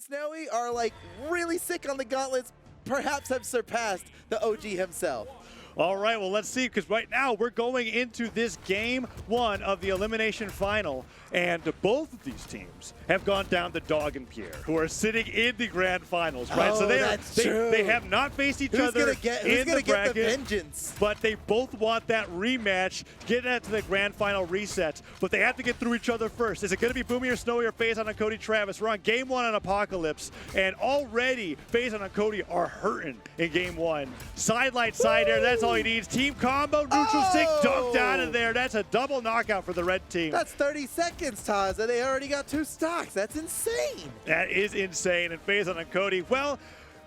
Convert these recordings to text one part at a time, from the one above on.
Snowy are like really sick on the gauntlets, perhaps have surpassed the OG himself. All right, well, let's see, because right now we're going into this game 1 of the elimination final, and both of these teams have gone down to Dog and Pierre, who are sitting in the grand finals, right? Oh, so they have not faced each who's other gonna get, in the bracket, get the vengeance? but they both want that rematch, get that to the grand final resets, but they have to get through each other first. Is it going to be Boomie or Snowy or Phazon and Cody Travis? We're on game 1 on Apocalypse, and already Phazon and Cody are hurting in game 1. Sidelight, side air, that's all he needs. Team combo, neutral stick, dunked out of there. That's a double knockout for the red team. That's 30 seconds, Taz, and they already got 2 stocks. That's insane. That is insane. And Phazon and Cody, well,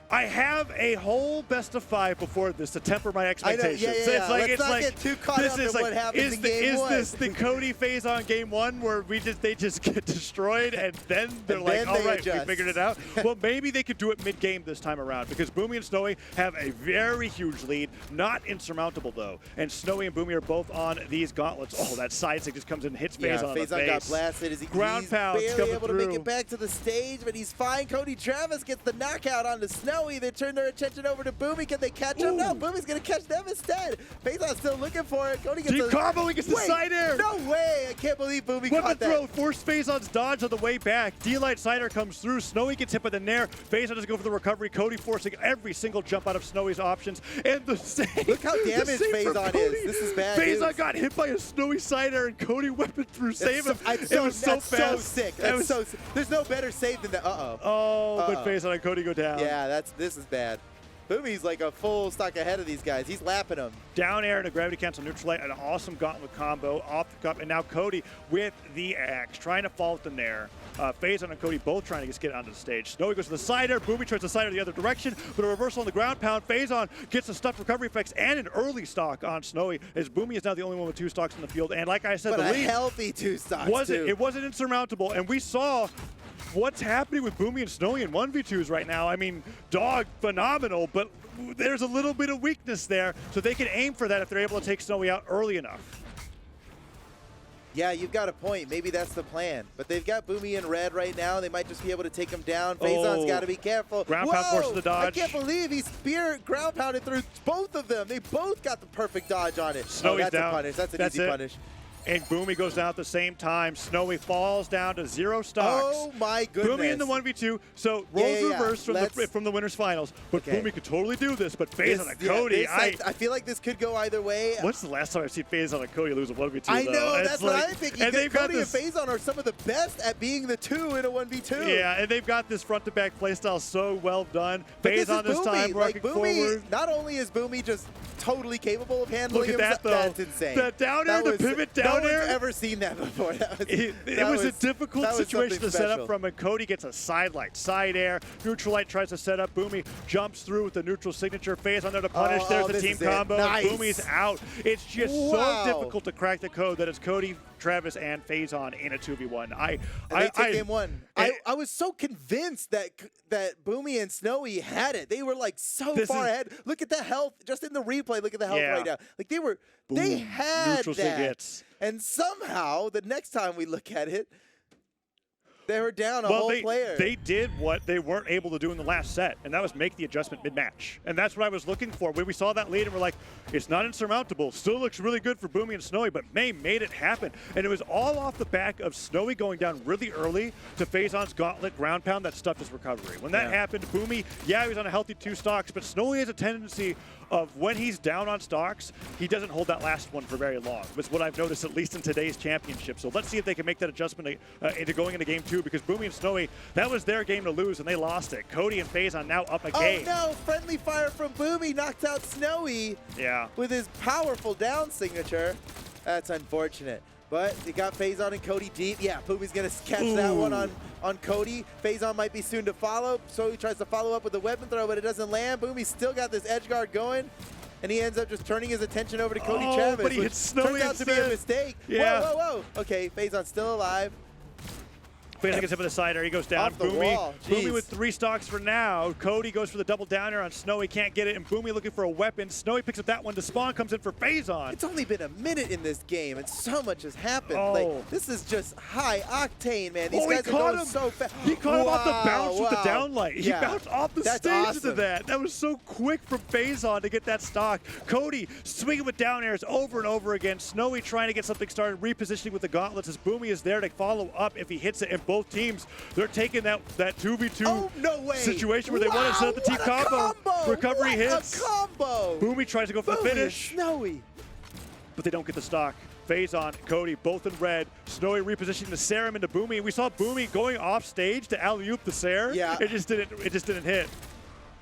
I have a whole best of 5 before this to temper my expectations. I know, yeah. Let's not get too caught up in what happens in game 1. Is this the Cody Phazon game 1 where they just get destroyed and then they're like, all right, we figured it out? Well, maybe they could do it mid-game this time around because Boomie and Snowy have a very huge lead, not insurmountable though. And Snowy and Boomie are both on these gauntlets. Oh, that side stick just comes in and hits Phazon on the face. Got blasted as he's pounds barely able through. to make it back to the stage, but he's fine. Cody Travis gets the knockout onto Snowy. They turn their attention over to Boomie. Can they catch him? No, Boomie's going to catch them instead. Phazon's still looking for it. Cody gets Deep combo, he gets the side air. No way. I can't believe Boomie caught that. Throw, forced Phazon's dodge on the way back. D-Light Cider comes through. Snowy gets hit by the Nair. Phazon doesn't go for the recovery. Cody forcing every single jump out of Snowy's options. And the save. Look how damaged Phazon is. This is bad Phazon news. got hit by a Snowy side air and Cody weapon through save him. It was so fast. So sick. There's no better save than that. But Phazon and Cody go down. Yeah, this is bad. Boomie's like a full stock ahead of these guys. He's lapping them. Down air and a gravity cancel neutral light, an awesome gauntlet combo off the cup, and now Cody with the axe, trying to fall with the Nair. Phazon and Cody both trying to just get onto the stage. Snowy goes to the side air, Boomie tries the side air the other direction, but a reversal on the ground pound. Phazon gets the stuff recovery effects and an early stock on Snowy, as Boomie is now the only one with 2 stocks in the field. And like I said, but the a lead healthy 2 stocks it wasn't insurmountable, and we saw what's happening with Boomie and Snowy in 1v2s right now. I mean, Dog, phenomenal, but there's a little bit of weakness there, so they can aim for that if they're able to take Snowy out early enough. Yeah, you've got a point. Maybe that's the plan. But they've got Boomie in red right now. They might just be able to take him down. Phazon's got to be careful. Ground pound forces the dodge. I can't believe he ground pounded through both of them. They both got the perfect dodge on it. Snowy's that's down. A punish. That's an easy punish. And Boomie goes down at the same time. Snowy falls down to 0 stocks. Oh my goodness. Boomie in the 1v2. So roles reversed from the winners finals. But Boomie could totally do this. But Phazon and Cody, I feel like this could go either way. What's the last time I've seen Phazon and Cody lose a 1v2? I know, though? that's what I'm thinking. And Cody and Phazon are some of the best at being the 2 in a 1v2. Yeah, and they've got this front to back playstyle so well done. Phazon this time working forward. Not only is Boomie just totally capable of handling him, that's insane. The down air, the pivot down air. No one's ever seen that before. It was a difficult situation to set up from, and Cody gets a sidelight, side air. Neutral light tries to set up. Boomie jumps through with the neutral signature. Phazon there to punish. There's the team combo. Nice. Boomie's out. It's just so difficult to crack the code that it's Cody, Travis, and Phazon in a 2v1. They take game 1. I was so convinced that Boomie and Snowy had it. They were like so far ahead. Look at the health just in the replay. Look at the health right now. Like they had that. And somehow the next time we look at it, they were down a whole player. They did what they weren't able to do in the last set, and that was make the adjustment mid-match. And that's what I was looking for. When we saw that lead and we're like, it's not insurmountable. Still looks really good for Boomie and Snowy, but May made it happen. And it was all off the back of Snowy going down really early to Phazon's gauntlet ground pound that stuffed his recovery. When that happened, Boomie, he was on a healthy 2 stocks, but Snowy has a tendency of when he's down on stocks, he doesn't hold that last one for very long. That's what I've noticed, at least in today's championship. So let's see if they can make that adjustment into going into game 2, because Boomie and Snowy, that was their game to lose, and they lost it. Cody and Phazon now up a game. Oh no, friendly fire from Boomie knocked out Snowy with his powerful down signature. That's unfortunate. But they got Phazon and Cody deep. Yeah, Boomie's going to catch that one on Cody. Phazon might be soon to follow. So he tries to follow up with the weapon throw, but it doesn't land. Boomie's still got this edge guard going. And he ends up just turning his attention over to Cody Travis, but he hits Snowy turns out to be a mistake. Yeah. Whoa. Okay, Phazon's still alive. Phazon gets hit with the cider. He goes down. Off the wall. Boomie with 3 stocks for now. Cody goes for the double downer on Snowy. Can't get it. And Boomie looking for a weapon. Snowy picks up that one. The spawn comes in for Phazon. It's only been a minute in this game, and so much has happened. Oh. Like, this is just high octane, man. These guys are going so fast. He caught him off the bounce with the downlight. He Yeah. bounced off the That's stage awesome. into that. That was so quick from Phazon to get that stock. Cody swinging with down airs over and over again. Snowy trying to get something started, repositioning with the gauntlets as Boomie is there to follow up if he hits it. And both teams, they're taking that 2v2 no way. situation where they want to set up the team combo. Recovery hits. A combo. Boomie tries to go for the finish, Snowy. but they don't get the stock. Phazon, Cody, both in red. Snowy repositioning the Serum into Boomie. And we saw Boomie going off stage to alley-oop the Ser. Yeah. It just didn't hit.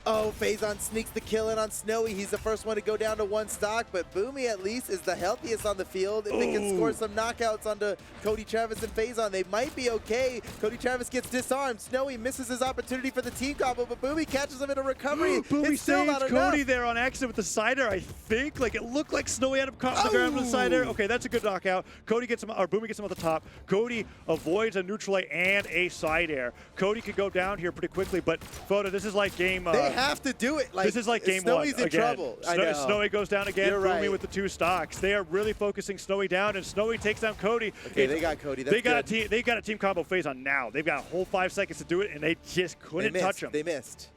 Oh, Phazon sneaks the kill in on Snowy. He's the first one to go down to 1 stock, but Boomie at least is the healthiest on the field. If they can score some knockouts onto Cody Travis and Phazon, they might be okay. Cody Travis gets disarmed. Snowy misses his opportunity for the team combo, but Boomie catches him in a recovery. Boomie it's still not saves enough. Cody there on accident with the cider, I think. Like, it looked like Snowy had him caught on the ground with the cider. Okay, that's a good knockout. Cody gets him, or Boomie gets him at the top. Cody avoids a neutral A and a side air. Cody could go down here pretty quickly, but Photo, this is like game... they have to do it. Like, this is like game Snowy's 1 in again. trouble. I know. Snowy goes down again. You're Boomie right. with the 2 stocks. They are really focusing Snowy down, and Snowy takes down Cody. Okay, they got Cody. That's good. They got a team combo Phazon now. They've got a whole 5 seconds to do it, and they just couldn't touch him. They missed.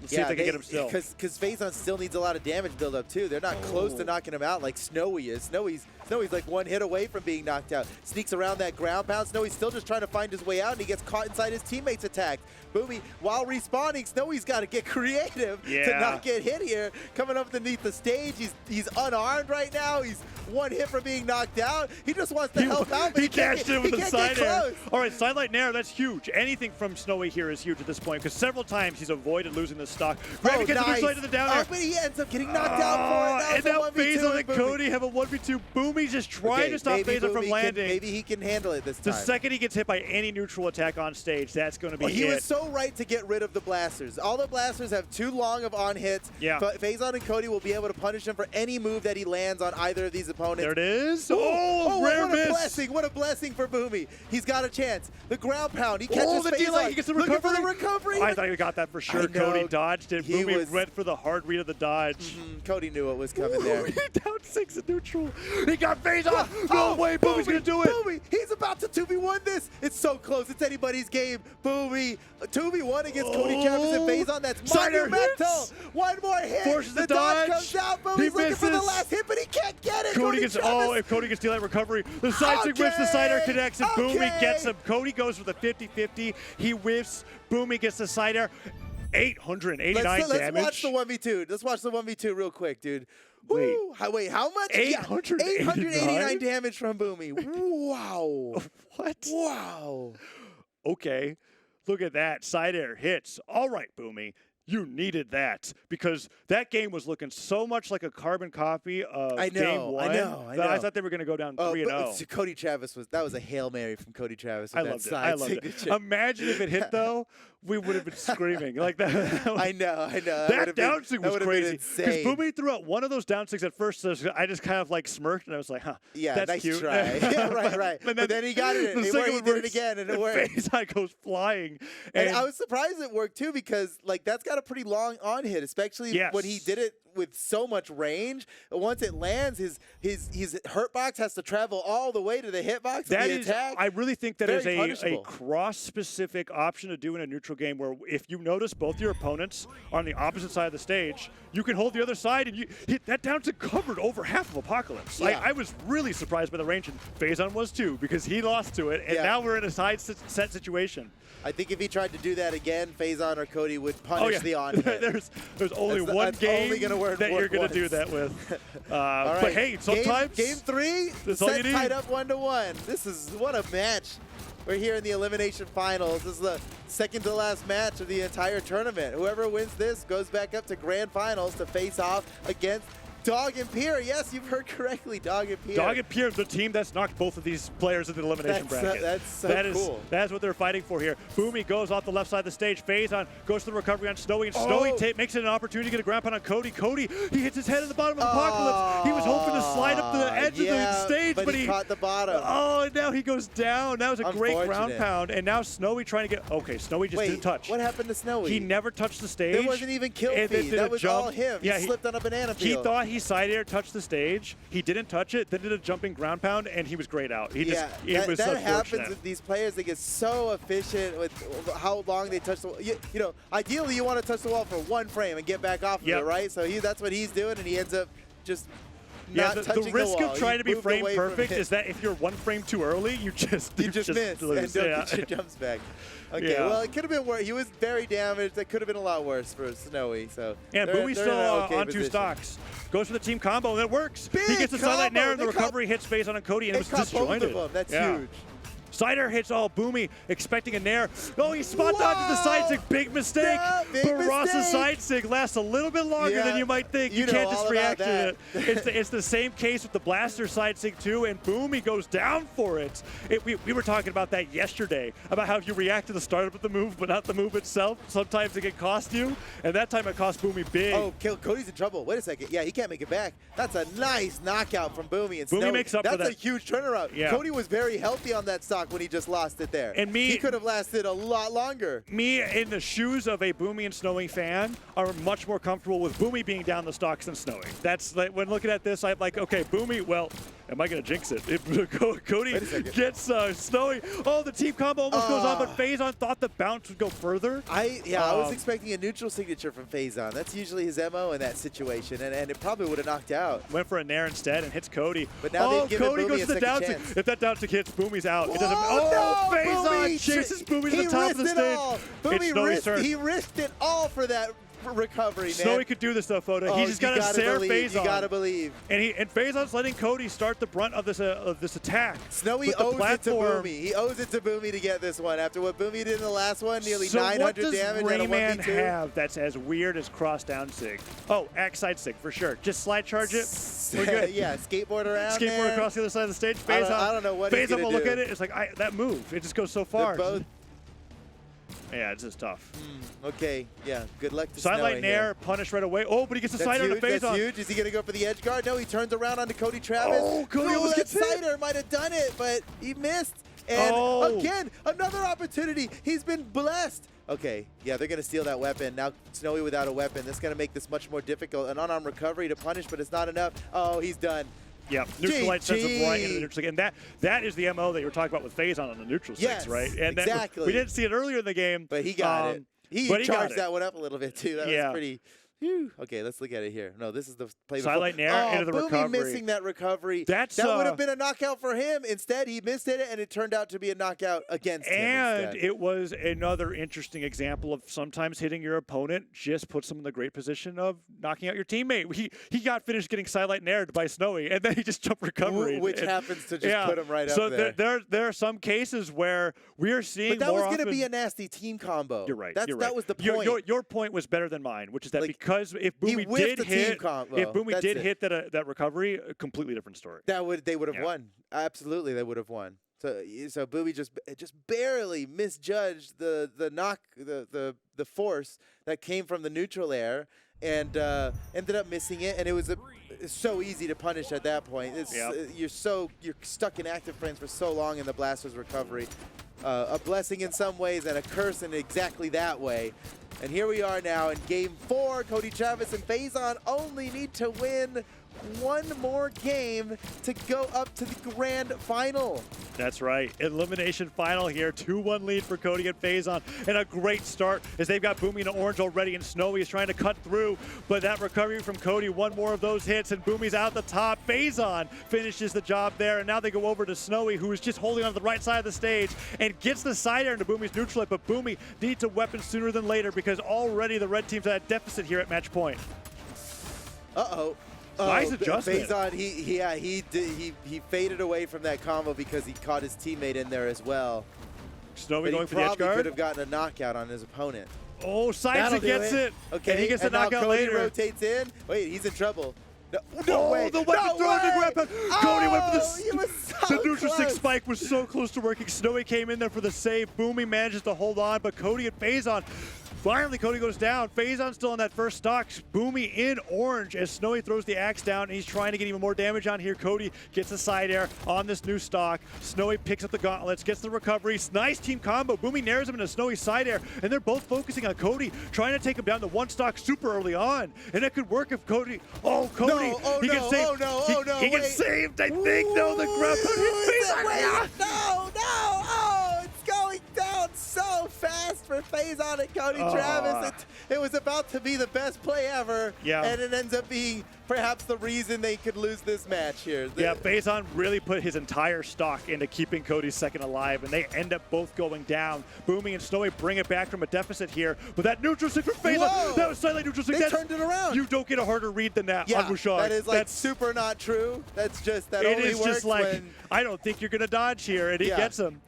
Let's see if they can get him still. Because Phazon still needs a lot of damage build-up, too. They're not close to knocking him out like Snowy is. Snowy's like 1 hit away from being knocked out. Sneaks around that ground pound. Snowy's still just trying to find his way out, and he gets caught inside his teammates' attack. Boomie, while respawning, Snowy's got to get creative to not get hit here. Coming up underneath the stage, he's unarmed right now. He's 1 hit from being knocked out. He just wants to help out, but he cashed it with the side air. Close. All right, sidelight nair, that's huge. Anything from Snowy here is huge at this point because several times he's avoided losing the stock. Gravy gets the side to the down air. But he ends up getting knocked out for it. And now Phazon and Cody have a 1v2. Boomie's just trying to stop Phazon from landing. Maybe he can handle it this time. The second he gets hit by any neutral attack on stage, that's going to be it. He was so right to get rid of the blasters. All the blasters have too long of on hits. Yeah. But Phazon and Cody will be able to punish him for any move that he lands on either of these opponents. There it is. Oh, rare what miss. a blessing. What a blessing for Boomie. He's got a chance. The ground pound. He catches the Phazon. delay. He gets the recovery. Looking for the recovery. I thought he got that for sure. Cody dodged it. Boomie went for the hard read of the dodge. Cody knew what was coming there. He down 6 in neutral. He got Phazon. No way. Boomie's going to do it. Boomie, he's about to 2v1 this. It's so close. It's anybody's game. Boomie, 2v1 against Cody Travis and Phazon. That's monumental. 1 more hit. Forces the dodge dodge. comes out. Boomie's looking for the last hit, but he can't get it. Cody gets, if Cody gets delay recovery, the side stick whiffs, the cider connects, and Boomie gets him. Cody goes for the 50-50. He whiffs. Boomie gets the cider. 889 damage. Let's watch the 1v2. Let's watch the 1v2 real quick, dude. Wait, how much? 889 damage from Boomie. Wow. What? Wow. Okay. Look at that. Side air hits. All right, Boomie. You needed that because that game was looking so much like a carbon copy of game 1. I know. I thought they were going to go down 3-0. So Cody Travis that was a Hail Mary from Cody Travis. I loved it. Imagine if it hit though, we would have been screaming like that. I know. That down sig was crazy because insane. Boomie threw out one of those down sigs at first. So I just kind of like smirked and I was like, huh, yeah, that's nice cute. Try. Yeah, right. But then he got it. He did it again, and it worked. Phazon goes flying. And I was surprised it worked too because like that's got a pretty long on hit, especially when he did it with so much range. Once it lands, his hurt box has to travel all the way to the hitbox. That is, I really think that is a cross-specific option to do in a neutral game where if you notice both your opponents are on the opposite side of the stage, you can hold the other side and you hit that down to covered over half of Apocalypse. Yeah. I was really surprised by the range, and Phazon was too because he lost to it, and now we're in a side set situation. I think if he tried to do that again, Phazon or Cody would punish the on hit. There's only one game that you're going to do that with. Right. But hey, sometimes game 3, set tied up 1-1. This is what a match. We're here in the elimination finals. This is the second to last match of the entire tournament. Whoever wins this goes back up to grand finals to face off against Dog and Pierre. Yes, you've heard correctly. Dog and Pierre. Dog and Pierre, the team that's knocked both of these players into the elimination bracket. That's so cool. That's what they're fighting for here. Boomie goes off the left side of the stage. Phazon goes to the recovery on Snowy, and Snowy makes it an opportunity to get a ground pound on Cody. Cody, he hits his head in the bottom of the Apocalypse. He was hoping to slide up the edge of the stage, but he caught the bottom. Oh, and now he goes down. That was a great ground pound, and now Snowy trying to get. Okay, Snowy just didn't touch. What happened to Snowy? He never touched the stage. There wasn't even kill feed. That was all him. Yeah, he slipped on a banana peel. He thought he side air touched the stage. He didn't touch it. Then did a jumping ground pound, and he was grayed out. It was that happens with these players. They get so efficient with how long they touch the wall. You know, ideally you want to touch the wall for 1 frame and get back off of it, right? So that's what he's doing, and he ends up just not touching the risk wall. of trying to be frame perfect is that if you're 1 frame too early, you just miss lose. and don't get your jumps back. Okay, well, it could have been worse. He was very damaged. That could have been a lot worse for Snowy. So and Boomie's still on 2 stocks. Goes for the team combo, and it works. He gets the Silent Nair, and the recovery hits Phazon on Cody, and it was disjointed. Both of them. That's huge. Sider hits Boomie, expecting a Nair. Oh, he spot dodged the side sig. Big mistake. Yeah, but Ross's side sig lasts a little bit longer than you might think. You can't just react to it. It's the same case with the Blaster side sig too, and Boomie goes down for it. We were talking about that yesterday, about how if you react to the startup of the move, but not the move itself, sometimes it can cost you, and that time it cost Boomie big. Oh, Cody's in trouble. Wait a second. Yeah, he can't make it back. That's a nice knockout from Boomie. And Boomie makes up for that. That's a huge turnaround. Yeah. Cody was very healthy on that stock when he just lost it there. And he could have lasted a lot longer. Me, in the shoes of a Boomie and Snowy fan, are much more comfortable with Boomie being down the stocks than Snowy. That's like, when looking at this, I'm like, okay, Boomie, well, am I going to jinx it? Cody gets Snowy. Oh, the team combo almost goes on, but Phazon thought the bounce would go further. I was expecting a neutral signature from Phazon. That's usually his MO in that situation, and it probably would have knocked out. Went for a Nair instead and hits Cody. But now they've given Cody Boomie goes to the down sig. If that down sig hits, Boomie's out. It doesn't. Phazon chases Boomie to the top of the stage. He risked it all for that recovery, man. Snowy could do this though, Foda. He just got to stare Phazon. You gotta believe. And Phazon's letting Cody start the brunt of this attack. Snowy owes it to Boomie. He owes it to Boomie to get this one. After what Boomie did in the last one, nearly 900 damage what and a does Rayman 1v2. have that's as weird as cross down sig? Oh, axe side sig for sure. Just slide charge it. We're good. Yeah, skateboard around. Skateboard across the other side of the stage. Phazon, I don't know what he's gonna will do. look at it. It's like that move. It just goes so far. They're both. Yeah, it's just tough. Okay, yeah, good luck to Sidelight Nair, punish right away. Oh, but he gets a Cider on the Phazon. That's huge. Is he going to go for the edge guard? No, he turns around onto Cody Travis. Oh, Cody almost gets hit. Cider might have done it, but he missed. And again, another opportunity. He's been blessed. Okay, yeah, they're going to steal that weapon. Now Snowy without a weapon. This is going to make this much more difficult. An unarmed recovery to punish, but it's not enough. Oh, he's done. Yeah, neutral light sends him right into the neutral sig. And that is the MO that you were talking about with Phazon on the neutral sigs, right? And exactly. We didn't see it earlier in the game. But he got it. He charged that one up a little bit, too. That was pretty... Whew. Okay, let's look at it here. No, this is the play before. Sidelight Nair into the Boomie recovery. Missing that recovery. That would have been a knockout for him. Instead, he missed it, and it turned out to be a knockout against him. And it was another interesting example of sometimes hitting your opponent just puts them in the great position of knocking out your teammate. He got finished getting Sidelight Naired by Snowy, and then he just jumped recovery. Which happens to just put him right up there. So there are some cases where we are seeing But that more was going to be a nasty team combo. You're right. That was the point. Your point was better than mine, which is that because if Boomie did hit that recovery, a completely different story. They would have won. Absolutely, they would have won. So Boomie just barely misjudged the force that came from the neutral air and ended up missing it. And it was so easy to punish at that point. You're stuck in active frames for so long in the Blaster's recovery. A blessing in some ways and a curse in exactly that way. And here we are now in Game 4. Cody Travis and Phazon only need to win one more game to go up to the grand final. That's right. Elimination final here. 2-1 lead for Cody and Phazon. And a great start as they've got Boomie in orange already, and Snowy is trying to cut through. But that recovery from Cody, one more of those hits, and Boomie's out the top. Phazon finishes the job there, and now they go over to Snowy, who is just holding on to the right side of the stage and gets the side air into Boomie's neutral hit. But Boomie needs a weapon sooner than later because already the red team's at a deficit here at match point. Uh-oh. Nice adjustment. Phazon, he faded away from that combo because he caught his teammate in there as well. Snowy going for the edge guard. He probably could have gotten a knockout on his opponent. Oh, Sides gets it. Okay, and he gets the knockout Cody later. Rotates in. Wait, he's in trouble. No way. The weapon thrown to grab him. Cody went for He was so the neutral stick close. spike was so close to working. Snowy came in there for the save. Boomie manages to hold on, but Cody and Phazon. Finally, Cody goes down. Phazon still on that first stock. Boomie in orange as Snowy throws the axe down, and he's trying to get even more damage on here. Cody gets a side air on this new stock. Snowy picks up the gauntlets, gets the recovery. Nice team combo. Boomie nares him into Snowy's side air, and they're both focusing on Cody, trying to take him down to one stock super early on. And it could work if Cody. Oh, Cody. He gets saved. He gets saved, I think. No, the grab hit Phazon. No. Oh, it's going down so fast for Phazon and Cody Travis. It was about to be the best play ever, and it ends up being perhaps the reason they could lose this match here. Yeah, Phazon really put his entire stock into keeping Cody second alive, and they end up both going down. Boomie and Snowy bring it back from a deficit here, but that neutral stick from Phazon, that was silent neutral stick. They turned it around. You don't get a harder read than that on Wushang. That is like super not true. That's just, that only works just like, when... I don't think you're going to dodge here, and he gets him.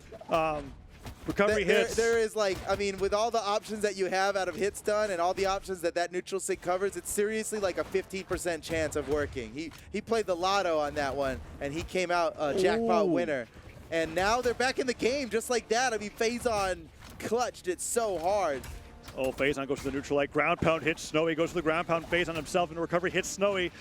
Recovery hits. There is like, I mean, with all the options that you have out of hit stun and all the options that neutral stick covers, it's seriously like a 15% chance of working. He played the lotto on that one, and he came out a jackpot winner. And now they're back in the game just like that. I mean, Phazon clutched it so hard. Oh, Phazon goes to the neutral light. Ground pound hits Snowy. Goes to the ground pound. Phazon himself in recovery hits Snowy.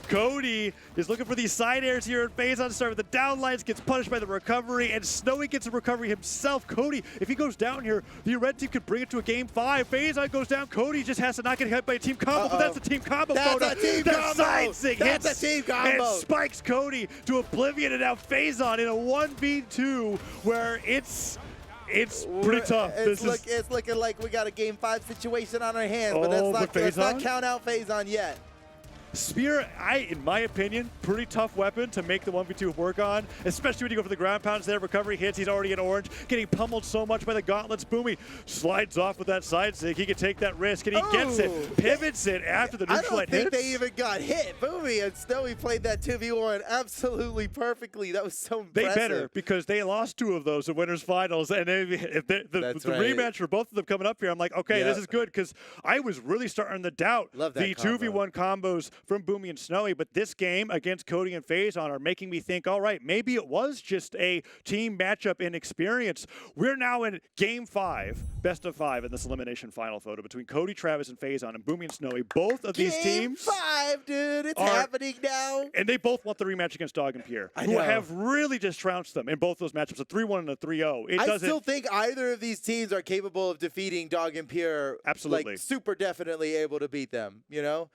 Cody is looking for these side airs here. And Phazon started with the down lines, gets punished by the recovery, and Snowy gets a recovery himself. Cody, if he goes down here, the red team could bring it to a game 5. Phazon goes down. Cody just has to not get hit by a team combo, but that's a team combo. That's a team combo. Side stick hits a team combo. And spikes Cody to oblivion, and now Phazon in a 1v2 where it's pretty tough. It's looking like we got a game 5 situation on our hands, but let's not count out Phazon yet. Spear, in my opinion, pretty tough weapon to make the 1v2 work on, especially when you go for the ground pounds there. Recovery hits, he's already in orange, getting pummeled so much by the gauntlets. Boomie slides off with that side stick. He can take that risk, and he gets it, pivots it after the neutral light hits. I don't think they even got hit. Boomie and Snowy played that 2v1 absolutely perfectly. That was so impressive. They better, because they lost 2 of those in winners finals, and the rematch for both of them coming up here, I'm like, okay, this is good, because I was really starting to doubt the 2v1 combos from Boomie and Snowy, but this game against Cody and Phazon are making me think, all right, maybe it was just a team matchup in experience. We're now in game 5, best of 5 in this elimination final photo between Cody, Travis, and Phazon, and Boomie and Snowy. Both of these teams. Game 5, dude. It's happening now. And they both want the rematch against Dog and Pierre, who have really just trounced them in both those matchups, a 3-1 and a 3-0. I still think either of these teams are capable of defeating Dog and Pierre. Absolutely. Like, super definitely able to beat them, you know?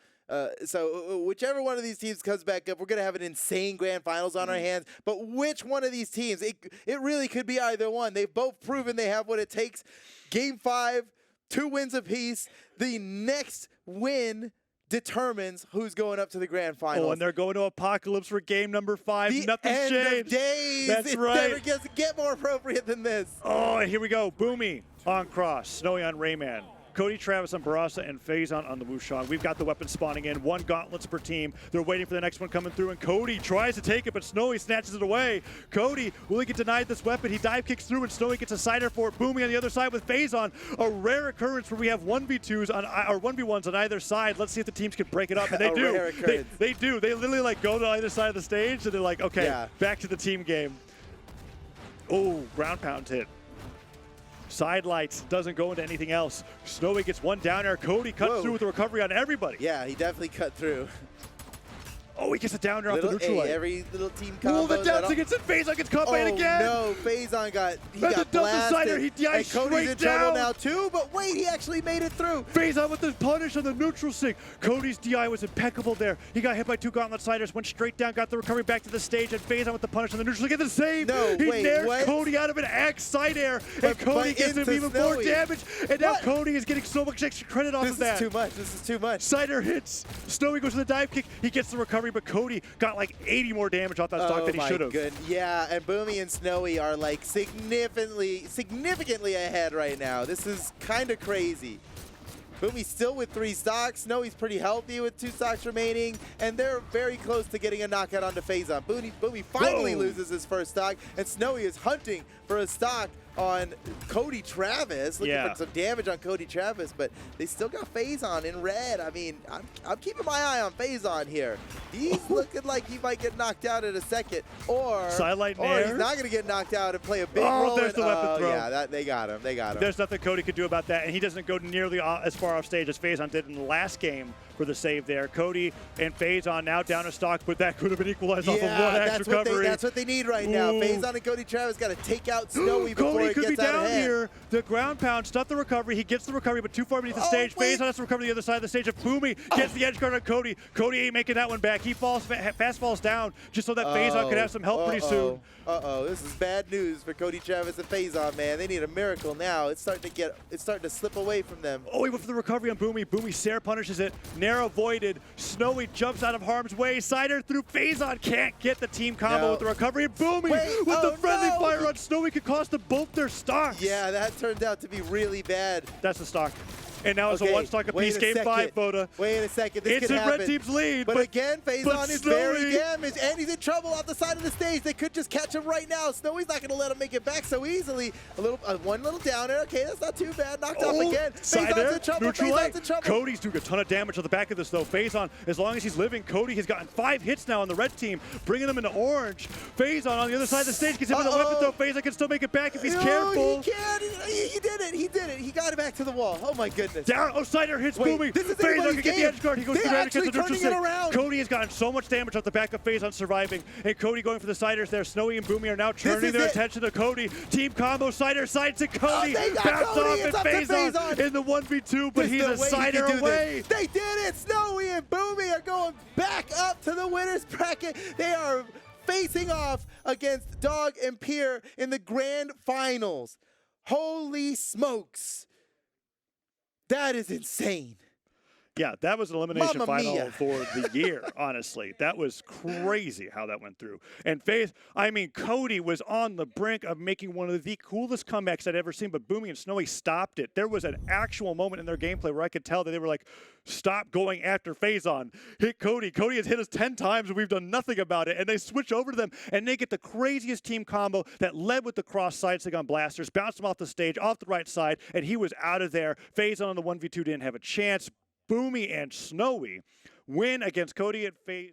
So whichever one of these teams comes back up, we're going to have an insane grand finals on our hands. But which one of these teams? It really could be either one. They've both proven they have what it takes. Game 5, 2 wins apiece. The next win determines who's going up to the grand finals. Oh, and they're going to Apocalypse for game number 5. The Nothing's end changed. Of days. That's right. It never gets get more appropriate than this. Oh, and here we go. Boomie on Cross, Snowy on Rayman. Cody, Travis on Barasa, and Phazon on the Wushang. We've got the weapons spawning in. 1 gauntlets per team. They're waiting for the next one coming through, and Cody tries to take it, but Snowy snatches it away. Cody, will he get denied this weapon? He dive kicks through, and Snowy gets a sider for it. Boomie on the other side with Phazon. A rare occurrence where we have 1v2s or 1v1s on either side. Let's see if the teams can break it up, and they do. They do. They literally like go to either side of the stage, and they're like, okay, back to the team game. Oh, ground pound hit. Side lights, doesn't go into anything else. Snowy gets 1 down air. Cody cuts through with the recovery on everybody. Yeah, he definitely cut through. Oh, he gets a down air off the neutral light. Every little team combo. Oh, the down gets it. Phazon gets caught by it again. No, Phazon got blasted. And Cody's in trouble now too, but wait, he actually made it through. Phazon with the punish on the neutral stick. Cody's DI was impeccable there. He got hit by 2 gauntlet sliders, went straight down, got the recovery back to the stage, and Phazon with the punish on the neutral stick. Get the save. He nares Cody out of an axe side air, and Cody gives him even more damage. And now Cody is getting so much extra credit off of that. This is too much. This is too much. Sider hits. Snowy goes to the dive kick. He gets the recovery, but Cody got like 80 more damage off that stock than he should have. Yeah, and Boomie and Snowy are like significantly ahead right now. This is kind of crazy. Boomie's still with 3 stocks. Snowy's pretty healthy with 2 stocks remaining, and they're very close to getting a knockout onto Phazon. Boomie finally loses his first stock, and Snowy is hunting for a stock on Cody Travis, looking for some damage on Cody Travis, but they still got Phazon in red. I mean, I'm keeping my eye on Phazon here. He's looking like he might get knocked out in a second, or he's not going to get knocked out and play a big role. There's the weapon throw. Yeah, they got him. They got him. There's nothing Cody could do about that, and he doesn't go nearly as far off stage as Phazon did in the last game for the save there. Cody and Phazon now down a stock, but that could have been equalized off of one axe recovery. That's what they need right now. Phazon and Cody Travis got to take out Snowy before it gets out of hand. Cody could be down here. The ground pound stopped the recovery. He gets the recovery, but too far beneath the stage. Phazon has to recover the other side of the stage. If Boomie gets the edge guard on Cody, Cody ain't making that one back. He falls fast falls down just so that Phazon could have some help pretty soon. This is bad news for Cody Travis and Phazon, man. They need a miracle now. It's starting to slip away from them. Oh, he went for the recovery on Boomie. Boomie Sarah punishes it. Narrow voided. Snowy jumps out of harm's way. Cider through Phazon can't get the team combo with the recovery. And Boomie with the friendly fire on Snowy could cost them both their stocks. Yeah, that turned out to be really bad. That's the stock. And now it's a one stock apiece. Game 5, Boda. Wait a second. This it's in red team's lead. But again, Phazon is very damaged, and he's in trouble off the side of the stage. They could just catch him right now. Snowy's not going to let him make it back so easily. One little downer. Okay, that's not too bad. Knocked off again. Phazon's in trouble. Phazon's in trouble. Cody's doing a ton of damage on the back of this, though. Phazon, as long as he's living, Cody has gotten 5 hits now on the red team, bringing him into orange. Phazon on the other side of the stage gets him with a weapon, though. Phazon can still make it back if he's careful. He can. He did it. He did it. He got it back to the wall. Oh, my goodness. Down. Oh, Cider hits Boomie. Phazon can get the edge guard. He goes to the neutral stick. Cody has gotten so much damage off the back of Phazon surviving, and Cody going for the Ciders there. Snowy and Boomie are now turning their attention to Cody. Team combo, Cider sides to Cody. Bounce off and Phazon in the 1v2, but he's a Cider away. They did it. Snowy and Boomie are going back up to the winner's bracket. They are facing off against Dog and Pier in the grand finals. Holy smokes. That is insane. Yeah, that was an elimination final for the year, honestly. That was crazy how that went through. And Cody was on the brink of making one of the coolest comebacks I'd ever seen, but Boomie and Snowy stopped it. There was an actual moment in their gameplay where I could tell that they were like, stop going after Phazon. Hit Cody. Cody has hit us 10 times and we've done nothing about it. And they switch over to them and they get the craziest team combo that led with the cross side stick on blasters, bounced him off the stage, off the right side, and he was out of there. Phazon on the 1v2 didn't have a chance. Boomie and Snowy win against Cody and Phazon.